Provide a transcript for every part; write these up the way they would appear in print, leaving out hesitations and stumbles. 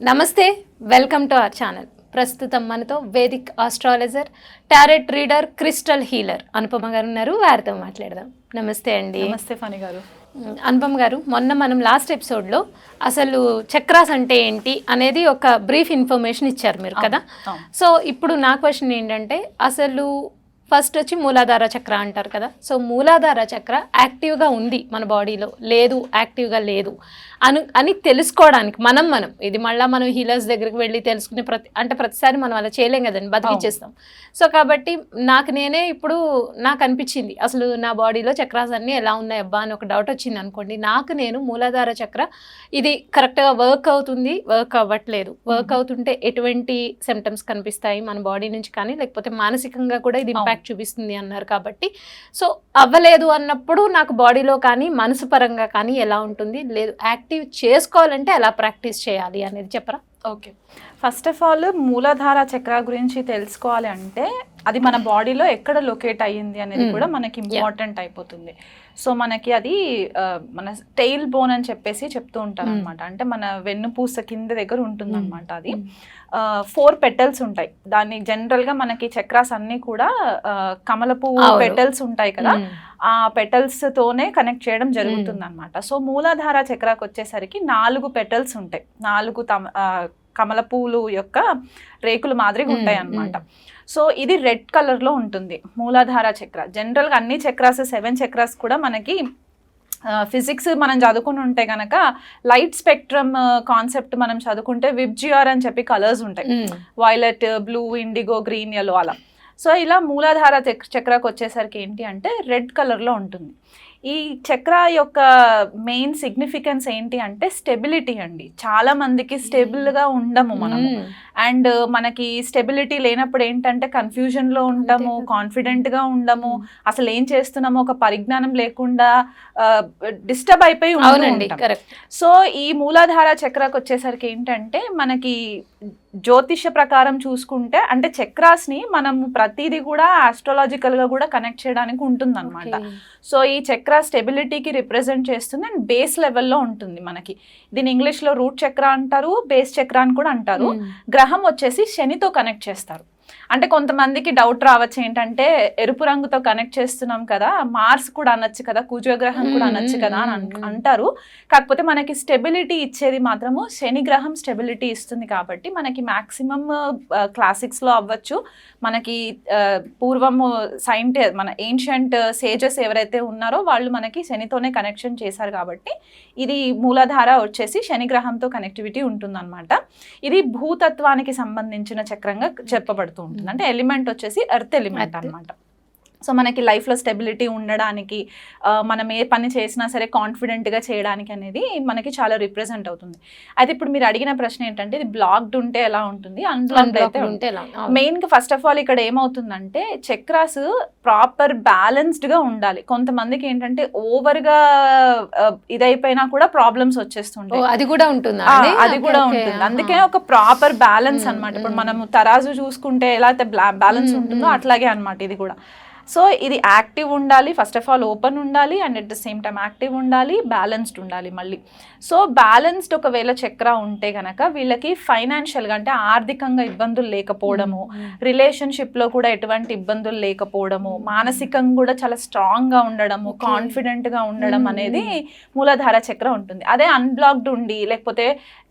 నమస్తే, welcome to our channel. ప్రస్తుతం మనతో Vedic astrologer, tarot reader, crystal healer Anupama గారు ఉన్నారు. వారితో మాట్లాడదాం. నమస్తే అండి. నమస్తే ఫణి గారు. అనుపమ గారు, మొన్న మనం లాస్ట్ ఎపిసోడ్లో అసలు చక్రాస్ అంటే ఏంటి అనేది ఒక బ్రీఫ్ ఇన్ఫర్మేషన్ ఇచ్చారు మీరు కదా. సో ఇప్పుడు నా క్వశ్చన్ ఏంటంటే, అసలు ఫస్ట్ వచ్చి మూలాధార చక్ర అంటారు కదా. సో మూలాధార చక్ర యాక్టివ్గా ఉంది మన బాడీలో, లేదు యాక్టివ్గా లేదు అని తెలుసుకోవడానికి మనం ఇది మళ్ళీ మనం హీలర్స్ దగ్గరికి వెళ్ళి తెలుసుకునే ప్రతిసారి మనం అలా చేయలేం కదండి, బతికిచ్చేస్తాం. సో కాబట్టి ఇప్పుడు నాకు అనిపించింది, అసలు నా బాడీలో చక్రాస్ అన్నీ ఎలా ఉన్నాయి అబ్బా అని ఒక డౌట్ వచ్చింది అనుకోండి. నేను మూలాధార చక్ర ఇది కరెక్ట్గా వర్క్ అవుతుంది, వర్క్ అవ్వట్లేదు, వర్క్ అవుతుంటే ఎటువంటి సిమ్టమ్స్ కనిపిస్తాయి మన బాడీ నుంచి కానీ, లేకపోతే మానసికంగా కూడా ఇది ఇంపాక్ట్ చూపిస్తుంది అన్నారు. కాబట్టి సో అవ్వలేదు అన్నప్పుడు నాకు బాడీలో కానీ మనసు పరంగా కానీ ఎలా ఉంటుంది, లేదు యాక్టివ్ చేసుకోవాలంటే ఎలా ప్రాక్టీస్ చేయాలి అనేది చెప్పరా? ఓకే, ఫస్ట్ ఆఫ్ ఆల్ మూలాధార చక్ర గురించి తెలుసుకోవాలి అంటే అది మన బాడీలో ఎక్కడ లొకేట్ అయ్యింది అనేది కూడా మనకి ఇంపార్టెంట్ అయిపోతుంది. సో మనకి అది మన టెయిల్ బోన్ అని చెప్పేసి చెప్తూ ఉంటారు అనమాట. అంటే మన వెన్నుపూస కింద దగ్గర ఉంటుంది అనమాట. అది 4 పెటల్స్ ఉంటాయి. దాన్ని జనరల్గా మనకి చక్రాస్ అన్నీ కూడా కమల పువ్వు పెటల్స్ ఉంటాయి కదా, ఆ పెటల్స్ తోనే కనెక్ట్ చేయడం జరుగుతుంది అనమాట. సో మూలాధార చక్రాకి వచ్చేసరికి 4 పెటల్స్ ఉంటాయి. 4 కమల పువ్వులు యొక్క రేకులు మాదిరిగా ఉంటాయి అన్నమాట. సో ఇది రెడ్ కలర్ లో ఉంటుంది మూలాధార చక్ర. జనరల్ గా అన్ని చక్రాస్ 7 చక్రాస్ కూడా మనకి ఫిజిక్స్ మనం చదువుకుని ఉంటే కనుక లైట్ స్పెక్ట్రమ్ కాన్సెప్ట్ మనం చదువుకుంటే విబ్జిఆర్ అని చెప్పి కలర్స్ ఉంటాయి, violet, blue, IndiGo, green, yellow అలా. సో ఇలా మూలాధార చక్రకు వచ్చేసరికి ఏంటి అంటే రెడ్ కలర్ లో ఉంటుంది. ఈ చక్ర యొక్క మెయిన్ సిగ్నిఫికెన్స్ ఏంటి అంటే స్టెబిలిటీ అండి. చాలా మందికి స్టేబుల్గా ఉండము మనము, అండ్ మనకి స్టెబిలిటీ లేనప్పుడు ఏంటంటే కన్ఫ్యూజన్లో ఉంటాము, కాన్ఫిడెంట్గా ఉండము, అసలు ఏం చేస్తున్నామో ఒక పరిజ్ఞానం లేకుండా డిస్టర్బ్ అయిపోయి ఉంటాం. సో ఈ మూలాధార చక్రకు వచ్చేసరికి ఏంటంటే మనకి జ్యోతిష ప్రకారం చూసుకుంటే అంటే చక్రాస్ని మనం ప్రతిదీ కూడా ఆస్ట్రాలజికల్గా కూడా కనెక్ట్ చేయడానికి ఉంటుంది అనమాట. సో ఈ చక్ర స్టెబిలిటీకి రిప్రజెంట్ చేస్తుంది అండ్ బేస్ లెవెల్లో ఉంటుంది మనకి. దీని ఇంగ్లీష్లో రూట్ చక్ర అంటారు, బేస్ చక్ర అని కూడా అంటారు. గ్రహం వచ్చేసి శనితో కనెక్ట్ చేస్తారు. అంటే కొంతమందికి డౌట్ రావచ్చు ఏంటంటే ఎరుపు రంగుతో కనెక్ట్ చేస్తున్నాం కదా, మార్స్ కూడా అనొచ్చు కదా, కుజగ్రహం కూడా అనొచ్చు కదా అని అంటారు. కాకపోతే మనకి స్టెబిలిటీ ఇచ్చేది మాత్రము శని గ్రహం స్టెబిలిటీ ఇస్తుంది. కాబట్టి మనకి మ్యాక్సిమం క్లాసిక్స్లో అవ్వచ్చు, మనకి పూర్వము మన ఏన్షియంట్ సేజెస్ ఎవరైతే ఉన్నారో వాళ్ళు మనకి శనితోనే కనెక్షన్ చేశారు. కాబట్టి ఇది మూలాధార వచ్చేసి శని గ్రహంతో కనెక్టివిటీ ఉంటుందన్నమాట. ఇది భూతత్వానికి సంబంధించిన చక్రంగా చెప్పబడుతుంది. అంటే ఎలిమెంట్ వచ్చేసి ఎర్త్ ఎలిమెంట్ అన్నమాట. సో మనకి లైఫ్లో స్టెబిలిటీ ఉండడానికి, మనం ఏ పని చేసినా సరే కాన్ఫిడెంట్గా చేయడానికి అనేది మనకి చాలా రిప్రజెంట్ అవుతుంది. అయితే ఇప్పుడు మీరు అడిగిన ప్రశ్న ఏంటంటే ఇది బ్లాక్డ్ ఉంటే ఎలా ఉంటుంది, అన్బ్లాక్డ్ అయితే ఉంటే మెయిన్గా ఫస్ట్ ఆఫ్ ఆల్ ఇక్కడ ఏమవుతుందంటే చక్రాస్ ప్రాపర్ బ్యాలెన్స్డ్గా ఉండాలి. కొంతమందికి ఏంటంటే ఓవర్గా ఇదైపోయినా కూడా ప్రాబ్లమ్స్ వచ్చేస్తుంటాయి, అది కూడా ఉంటుంది. అందుకే ఒక ప్రాపర్ బ్యాలెన్స్ అనమాట. ఇప్పుడు మనం తరాజు చూసుకుంటే ఎలా అయితే బ్యాలెన్స్ ఉంటుందో అట్లాగే అనమాట ఇది కూడా. సో ఇది యాక్టివ్ ఉండాలి, ఫస్ట్ ఆఫ్ ఆల్ ఓపెన్ ఉండాలి, and at the same time active ఉండాలి, బ్యాలెన్స్డ్ ఉండాలి మళ్ళీ. సో బ్యాలెన్స్డ్ ఒకవేళ చక్ర ఉంటే కనుక వీళ్ళకి ఫైనాన్షియల్గా అంటే ఆర్థికంగా ఇబ్బందులు లేకపోవడము, రిలేషన్షిప్లో కూడా ఎటువంటి ఇబ్బందులు లేకపోవడము, మానసికంగా కూడా చాలా స్ట్రాంగ్గా ఉండడము, కాన్ఫిడెంట్గా ఉండడం అనేది మూలాధార చక్ర ఉంటుంది. అదే అన్బ్లాక్డ్ ఉండి లేకపోతే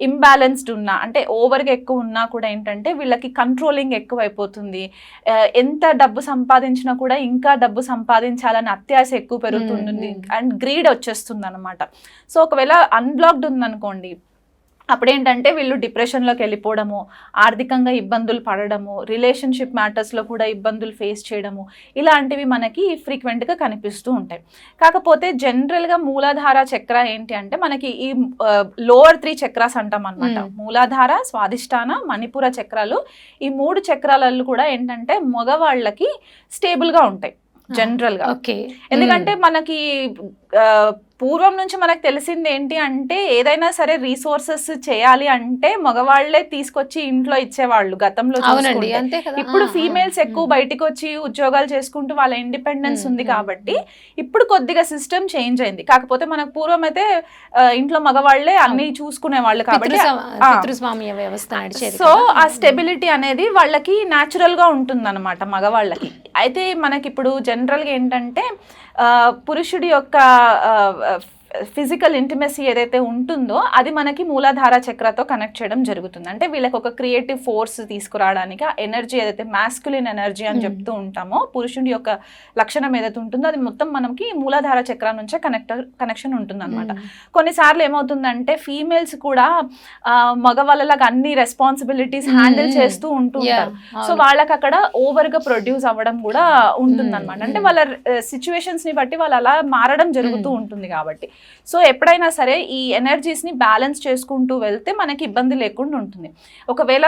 ఇంబ్యాలెన్స్డ్ ఉన్నా అంటే ఓవర్గా ఎక్కువ ఉన్నా కూడా ఏంటంటే వీళ్ళకి కంట్రోలింగ్ ఎక్కువ అయిపోతుంది. ఎంత డబ్బు సంపాదించినా కూడా ఇంకా డబ్బు సంపాదించాలని అత్యాశ ఎక్కువ పెరుగుతుంది అండ్ గ్రీడ్ వచ్చేస్తుంది అనమాట. సో ఒకవేళ అన్బ్లాక్డ్ ఉందనుకోండి, అప్పుడేంటంటే వీళ్ళు డిప్రెషన్లోకి వెళ్ళిపోవడము, ఆర్థికంగా ఇబ్బందులు పడడము, రిలేషన్షిప్ మ్యాటర్స్లో కూడా ఇబ్బందులు ఫేస్ చేయడము, ఇలాంటివి మనకి ఫ్రీక్వెంట్గా కనిపిస్తూ ఉంటాయి. కాకపోతే జనరల్గా మూలాధార చక్ర ఏంటి అంటే మనకి ఈ లోవర్ 3 చక్రాస్ అంటాం అనమాట. మూలాధార, స్వాదిష్టాన, మణిపుర చక్రాలు, ఈ 3 చక్రాలలో కూడా ఏంటంటే మగవాళ్ళకి స్టేబుల్గా ఉంటాయి జనరల్ గా. ఎందుకంటే మనకి పూర్వం నుంచి మనకు తెలిసింది ఏంటి అంటే ఏదైనా సరే రీసోర్సెస్ చేయాలి అంటే మగవాళ్లే తీసుకొచ్చి ఇంట్లో ఇచ్చేవాళ్ళు గతంలో అవునండి, చూసుకుంటే. అంతే కదా. ఇప్పుడు ఫీమేల్స్ ఎక్కువ బయటికి వచ్చి ఉద్యోగాలు చేసుకుంటూ వాళ్ళ ఇండిపెండెన్స్ ఉంది కాబట్టి ఇప్పుడు కొద్దిగా సిస్టమ్ చేంజ్ అయింది. కాకపోతే మనకు పూర్వం అయితే ఇంట్లో మగవాళ్లే అన్ని చూసుకునే వాళ్ళు కాబట్టి పితృస్వామ్య వ్యవస్థ నడిచేది. సో ఆ స్టెబిలిటీ అనేది వాళ్ళకి న్యాచురల్ గా ఉంటుంది అనమాట మగవాళ్ళకి. అయితే మనకి ఇప్పుడు జనరల్ గా ఏంటంటే పురుషుడి యొక్క ఫిజికల్ ఇంటిమసీ ఏదైతే ఉంటుందో అది మనకి మూలాధార చక్రతో కనెక్ట్ చేయడం జరుగుతుంది. అంటే వీళ్ళకి ఒక క్రియేటివ్ ఫోర్స్ తీసుకురావడానికి ఆ ఎనర్జీ ఏదైతే మాస్కులిన్ ఎనర్జీ అని చెప్తూ ఉంటామో పురుషుడి యొక్క లక్షణం ఏదైతే ఉంటుందో అది మొత్తం మనకి మూలాధార చక్రం నుంచే కనెక్షన్ ఉంటుంది అనమాట. కొన్నిసార్లు ఏమవుతుందంటే ఫీమేల్స్ కూడా మగవాళ్ళలాగా అన్ని రెస్పాన్సిబిలిటీస్ హ్యాండిల్ చేస్తూ ఉంటుంటారు. సో వాళ్ళకి అక్కడ ఓవర్ గా ప్రొడ్యూస్ అవ్వడం కూడా ఉంటుంది అనమాట. అంటే వాళ్ళ సిచ్యువేషన్స్ ని బట్టి వాళ్ళు అలా మారడం జరుగుతూ ఉంటుంది కాబట్టి. సో ఎప్పుడైనా సరే ఈ ఎనర్జీస్ ని బ్యాలెన్స్ చేసుకుంటూ వెళ్తే మనకి ఇబ్బంది లేకుండా ఉంటుంది. ఒకవేళ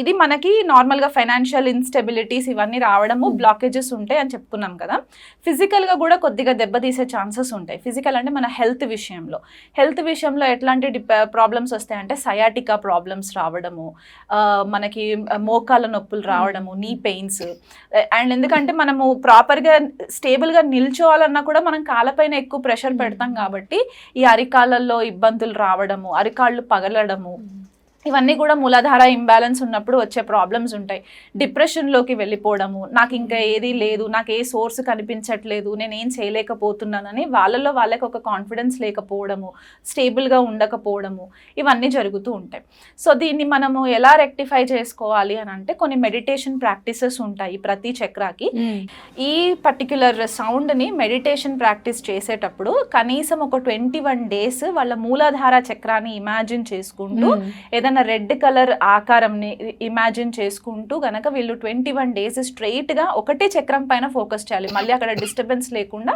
ఇది మనకి నార్మల్ గా ఫైనాన్షియల్ ఇన్స్టెబిలిటీస్ ఇవన్నీ రావడము బ్లాకేజెస్ ఉంటాయి అని చెప్పుకున్నాం కదా. ఫిజికల్ గా కూడా కొద్దిగా దెబ్బతీసే ఛాన్సెస్ ఉంటాయి. ఫిజికల్ అంటే మన హెల్త్ విషయంలో ఎట్లాంటి ప్రాబ్లమ్స్ వస్తాయంటే సయాటికా ప్రాబ్లమ్స్ రావడము, మనకి మోకాళ్ళ నొప్పులు రావడము, నీ పెయిన్స్. అండ్ ఎందుకంటే మనము ప్రాపర్ గా స్టేబుల్ గా నిల్చోవాలన్నా కూడా మనం కాళ్ళపైన ఎక్కువ ప్రెషర్ పెడతాం కాబట్టి ఈ అరికాళ్ళల్లో ఇబ్బందులు రావడము, అరికాళ్ళు పగలడము, ఇవన్నీ కూడా మూలాధార ఇంబ్యాలెన్స్ ఉన్నప్పుడు వచ్చే ప్రాబ్లమ్స్ ఉంటాయి. డిప్రెషన్లోకి వెళ్ళిపోవడము, నాకు ఇంకా ఏది లేదు, నాకు ఏ సోర్స్ కనిపించట్లేదు, నేను ఏం చేయలేకపోతున్నానని వాళ్ళకి ఒక కాన్ఫిడెన్స్ లేకపోవడము, స్టేబుల్గా ఉండకపోవడము, ఇవన్నీ జరుగుతూ ఉంటాయి. సో దీన్ని మనము ఎలా రెక్టిఫై చేసుకోవాలి అని అంటే కొన్ని మెడిటేషన్ ప్రాక్టీసెస్ ఉంటాయి ప్రతి చక్రాకి. ఈ పర్టిక్యులర్ సౌండ్ని మెడిటేషన్ ప్రాక్టీస్ చేసేటప్పుడు కనీసం ఒక 21 days వాళ్ళ మూలాధార చక్రాన్ని ఇమాజిన్ చేసుకుంటూ ఏదైనా రెడ్ కలర్ ఆకారంని ఇమాజిన్ చేసుకుంటూ గనక వీళ్ళు 21 days స్ట్రైట్ గా ఒకటే చక్రం పైన ఫోకస్ చేయాలి. మళ్ళీ అక్కడ డిస్టర్బెన్స్ లేకుండా